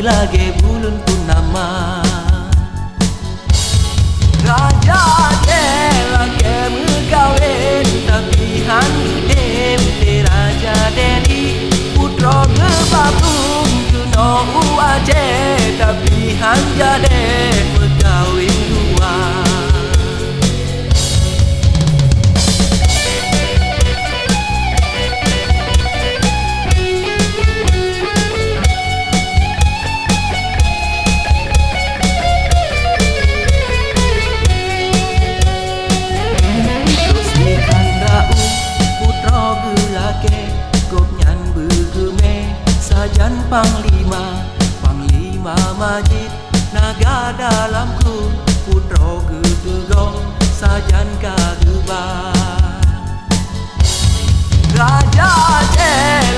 lagi bulan purnama. Raja lagi megawin tapi handem te Raja Deli putra kebabung kuno uaje tapi hanjade megawin dua. Sajan Panglima, Panglima Majid, naga dalamku, putra gedegong, sajan kagebar. Raja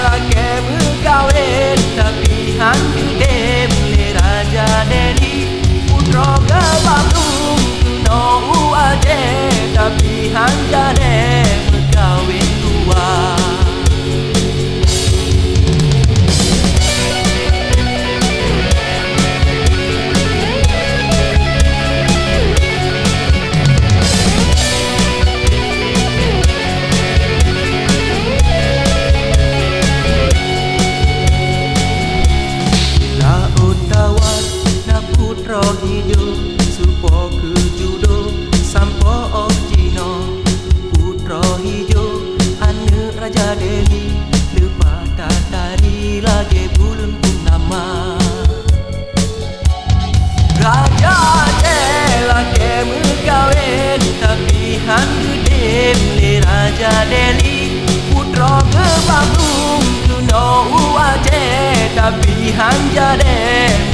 lagi megawin, tapi handem le Raja Deli, putra kebabung, kuno uaje, tapi hanjade megawin dua. Hijau supo ke judo sampo ojino putra hijau ane Raja Deli lepas tatari lagi bulan purnama. Raja lagi megawin tapi handem le Raja Deli putra kebabung kuno uaje tapi hanjade